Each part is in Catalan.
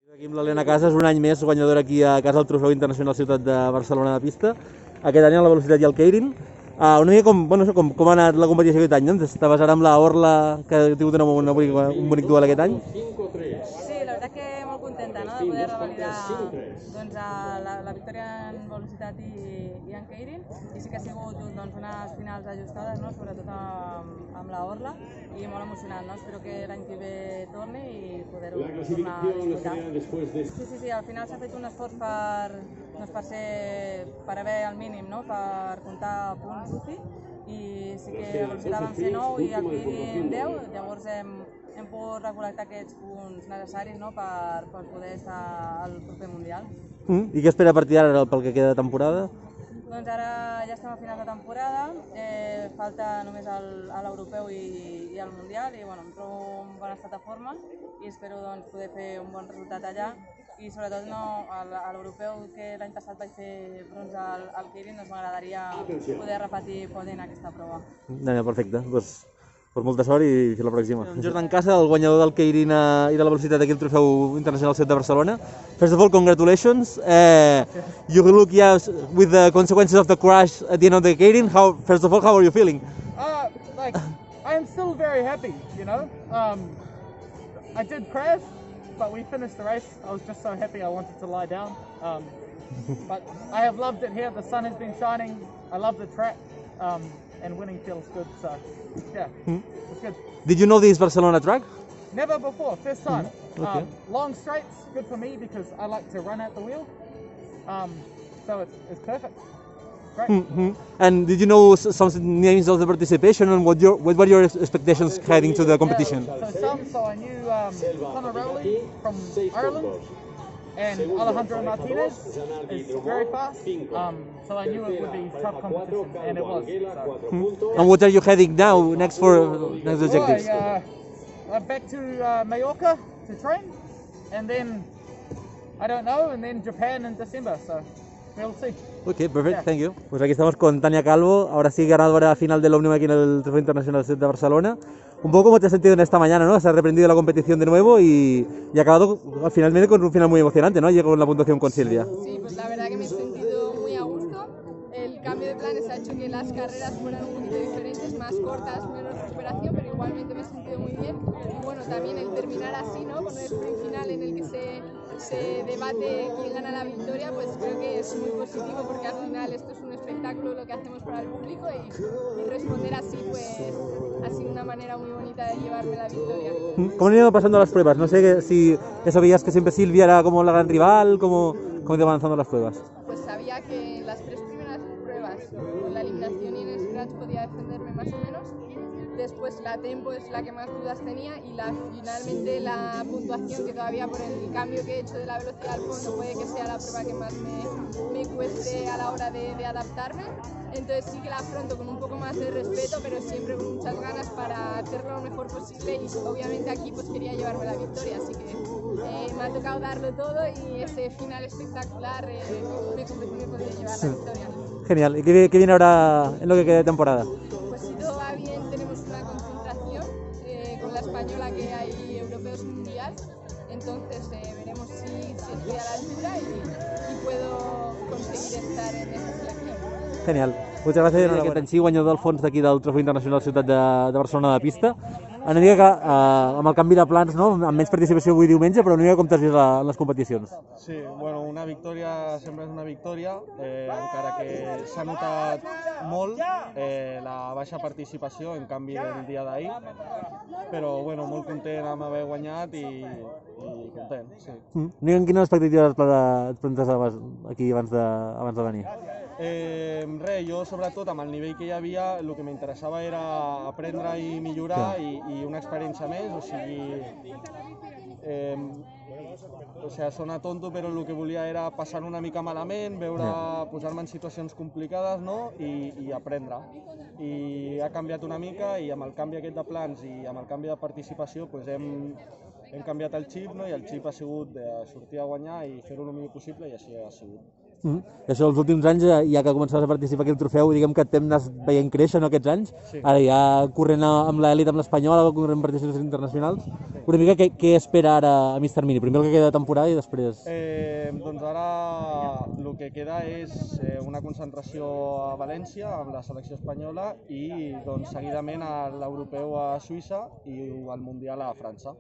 Aquí amb l'Helena Casas, un any més guanyadora aquí a casa del Trofeu Internacional Ciutat de Barcelona de pista. Aquest any a la velocitat i el Keirin. Una mica com ha anat la competició aquest any, no? Estaves ara amb la Orla, que ha tingut un bonic duel aquest any. Sí, la veritat que molt contenta, no?, de poder revalidar doncs, la victòria en velocitat i en Keirin, i sí que ha sigut doncs, unes finals ajustades, no?, sobretot amb la Orla, i molt emocionant, no? Espero que l'any que ve torni i poder-ho tornar a disfrutar. Sí, al final s'ha fet un esforç per haver el mínim, no?, per comptar punts UCI, i sí que a velocitat vam fer 9 i al Keirin 10, llavors hem pogut recol·lectar aquests punts necessaris, no?, per poder estar al proper Mundial. I què espera a partir d'ara pel que queda de temporada? Doncs ara ja estem a finals de temporada, falta només l'europeu i el Mundial, i bueno, em trobo en bon estat de forma i espero doncs, poder fer un bon resultat allà, i sobretot a l'europeu, que l'any passat vaig fer bronze al Keirin, doncs m'agradaria poder repetir podi en aquesta prova. Perfecte, doncs molta sort i fins la pròxima. Jordan Casa, el guanyador del Keirin i de la velocitat aquí al Trofeu Internacional Ciutat de Barcelona. First of all, congratulations. You look, with the consequences of the crash at the end of the Keirin. First of all, how are you feeling? I am still very happy, you know. I did crash, but we finished the race. I was just so happy I wanted to lie down. But I have loved it here. The sun has been shining. I love the track. And winning feels good, so yeah, it's good. Did you know this Barcelona track? Never before, first time. Okay. Long straights, good for me because I like to run at the wheel. So it's perfect. Great. And did you know some names of the participation, and what were your expectations heading to the competition? So I knew Conor Rowley from Ireland, and Alejandro Martinez is very fast, so I knew it would be tough competition, and it was. So. And what are you heading now, next objectives? Back to Mallorca to train, and then, I don't know, and then Japan in December, so we'll see. Ok, perfect, thank you. Pues aquí estamos con Tania Calvo, ahora sí ganadora final del Omnium aquí en el Trofeo Internacional de Barcelona. Un poco como te has sentido en esta mañana, ¿no? Se ha reprendido la competición de nuevo y ha acabado finalmente con un final muy emocionante, ¿no? Llegó con la puntuación con Silvia. Sí, pues la verdad que me he sentido muy a gusto. El cambio de planes ha hecho que las carreras fueran un poquito diferentes, más cortas, menos recuperación, pero igualmente me he sentido muy bien. Y bueno, también el terminar así, ¿no?, con el sprint final en el que se debate quién gana la victoria, pues creo que es muy positivo, porque al final esto es un espectáculo lo que hacemos para el público, y responder así pues ha sido una manera muy bonita de llevarme la victoria. ¿Cómo han ido pasando las pruebas? No sé si eso veías que siempre Silvia era como la gran rival, ¿cómo iban avanzando las pruebas? Pues sabía que en las tres primeras pruebas, con la eliminación y en el scratch, podía defenderme más o menos. Después la tempo es la que más dudas tenía, y finalmente la puntuación, que todavía por el cambio que he hecho de la velocidad al fondo puede que sea la prueba que más me cueste a la hora de adaptarme. Entonces sí que la afronto con un poco más de respeto, pero siempre con muchas ganas para hacerlo lo mejor posible, y obviamente aquí pues quería llevarme la victoria, así que me ha tocado darlo todo, y ese final espectacular me podría llevar la victoria. Genial. ¿Y qué viene ahora en lo que queda de temporada? Pues si todo va bien, tenemos una concentración con la española, que hay europeos y mundial, entonces veremos si estoy a la altura y puedo conseguir estar en esa selección. Genial. Moltes gràcies. Aquest any sí, guanyador del fons d'aquí del Trofeu Internacional Ciutat de Barcelona de pista. Una mica que amb el canvi de plans, no?, amb menys participació avui diumenge, però una mica com t'has vist les competicions? Sí, bueno, una victòria sempre és una victòria, encara que s'ha notat molt la baixa participació, en canvi, el dia d'ahir, però bueno, molt content amb haver guanyat i content, sí. Quines expectatives et plantejaves aquí abans de venir? Jo sobretot amb el nivell que hi havia, el que m'interessava era aprendre i millorar, i una experiència més, o sigui, sona tonto, però el que volia era passar una mica malament, posar-me en situacions complicades, no?, i aprendre. I ha canviat una mica, i amb el canvi aquest de plans i amb el canvi de participació hem canviat el xip, no?, i el xip ha sigut de sortir a guanyar i fer-ho el millor possible, i així ha sigut. Això els últims anys, ja que començaves a participar aquí al trofeu, diguem que t'hem anat veient créixer, no, aquests anys? Sí. Ara ja corrent amb l'elit, amb l'espanyola, corrent participacions internacionals. Una mica què espera ara a Mr. Mini? Primer el que queda de temporada i després... Doncs ara el que queda és una concentració a València amb la selecció espanyola i doncs, seguidament a l'europeu a Suïssa i al mundial a França.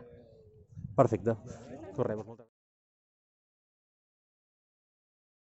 Perfecte. Torrem.